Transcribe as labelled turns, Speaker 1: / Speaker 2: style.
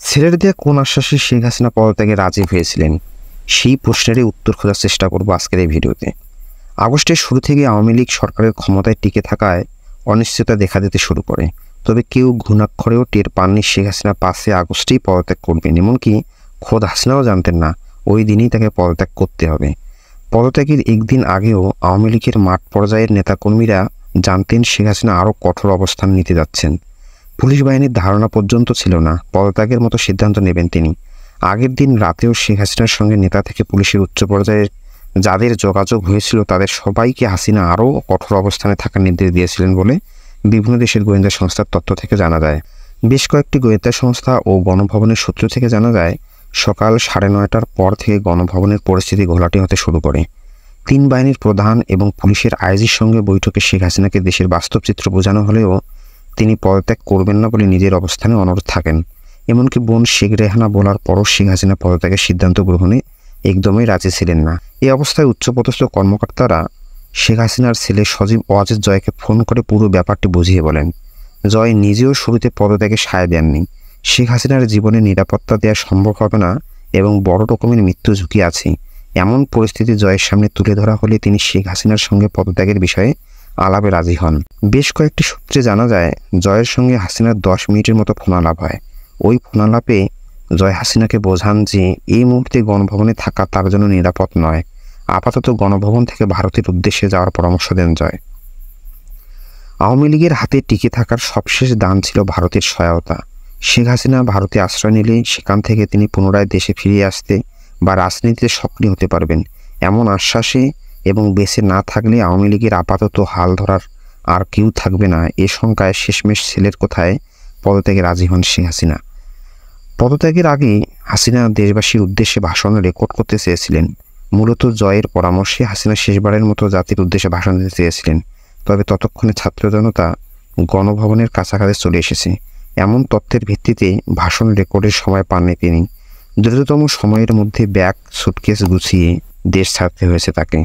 Speaker 1: ছেলের দেয়া কোন আশ্বাসে শেখ হাসিনা পদত্যাগে রাজি হয়েছিলেন, সেই প্রশ্নেরই উত্তর খোঁজার চেষ্টা করব আজকের এই ভিডিওতে। আগস্টের শুরু থেকে আওয়ামী লীগ সরকারের ক্ষমতায় টিকে থাকায় অনিশ্চয়তা দেখা দিতে শুরু করে। তবে কেউ ঘুণাক্ষরেও টের পাননি শেখ হাসিনা 5 আগস্টেই পদত্যাগ করবেন। এমনকি খোদ হাসিনাও জানতেন না ওই দিনই তাকে পদত্যাগ করতে হবে। পদত্যাগের একদিন আগেও আওয়ামী লীগের মাঠ পর্যায়ের নেতাকর্মীরা জানতেন শেখ হাসিনা আরও কঠোর অবস্থান নিতে যাচ্ছেন। পুলিশ বাহিনীর ধারণা পর্যন্ত ছিল না পদত্যাগের মতো সিদ্ধান্ত নেবেন তিনি। আগের দিন রাতেও শেখ হাসিনার সঙ্গে নেতা থেকে পুলিশের উচ্চ পর্যায়ের যাদের যোগাযোগ হয়েছিল তাদের সবাইকে হাসিনা আরও কঠোর অবস্থানে থাকার নির্দেশ দিয়েছিলেন বলে বিভিন্ন দেশের গোয়েন্দা সংস্থার তথ্য থেকে জানা যায়। বেশ কয়েকটি গোয়েন্দা সংস্থা ও গণভবনের সূত্র থেকে জানা যায়, সকাল 9:30টার পর থেকে গণভবনের পরিস্থিতি ঘোলাটে হতে শুরু করে। 3 বাহিনীর প্রধান এবং পুলিশের আইজির সঙ্গে বৈঠকে শেখ হাসিনাকে দেশের বাস্তব চিত্র বোঝানো হলেও তিনি পদত্যাগ করবেন না বলে নিজের অবস্থানে অনড় থাকেন। এমনকি বোন শেখ রেহানা বলার পরও শেখ হাসিনা পদত্যাগের সিদ্ধান্ত গ্রহণে একদমই রাজি ছিলেন না। এই অবস্থায় উচ্চপদস্থ কর্মকর্তারা শেখ হাসিনার ছেলে সজীব ওয়াজেদ জয়কে ফোন করে পুরো ব্যাপারটি বুঝিয়ে বলেন। জয় নিজেও শুরুতে পদত্যাগে সায় দেননি। শেখ হাসিনার জীবনে নিরাপত্তা দেওয়া সম্ভব হবে না এবং বড় রকমের মৃত্যু ঝুঁকি আছে, এমন পরিস্থিতি জয়ের সামনে তুলে ধরা হলে তিনি শেখ হাসিনার সঙ্গে পদত্যাগের বিষয়ে আলাপে রাজি হন। বেশ কয়েকটি সূত্রে জানা যায়, জয়ের সঙ্গে হাসিনার 10 মিনিটের মতো ফোন আলাপ হয়। ওই ফোন আলাপে জয় হাসিনাকে বোঝান যে এই মুহূর্তে গণভবনে থাকা তার জন্য নিরাপদ নয়। আপাতত গণভবন থেকে ভারতের উদ্দেশ্যে যাওয়ার পরামর্শ দেন জয়। আওয়ামী লীগের হাতে টিকে থাকার সবশেষ দান ছিল ভারতের সহায়তা। শেখ হাসিনা ভারতে আশ্রয় নিলে সেখান থেকে তিনি পুনরায় দেশে ফিরে আসতে বা রাজনীতিতে সক্রিয় হতে পারবেন এমন আশ্বাসে এবং বেঁচে না থাকলে আওয়ামী লীগের আপাতত হাল ধরার আর কেউ থাকবে না এ শঙ্কায় শেষমেশ ছেলের কথায় পদত্যাগে রাজি হন শেখ হাসিনা। পদত্যাগের আগে হাসিনা দেশবাসীর উদ্দেশ্যে ভাষণ রেকর্ড করতে চেয়েছিলেন। মূলত জয়ের পরামর্শে হাসিনা শেষবারের মতো জাতির উদ্দেশ্যে ভাষণ দিতে চেয়েছিলেন। তবে ততক্ষণে ছাত্র জনতা গণভবনের কাছাকাছি চলে এসেছে। এমন তথ্যের ভিত্তিতে ভাষণ রেকর্ডের সময় পাননি তিনি। দ্রুততম সময়ের মধ্যে ব্যাগ সুটকেস গুছিয়ে দেশ ছাড়তে হয়েছে তাকে।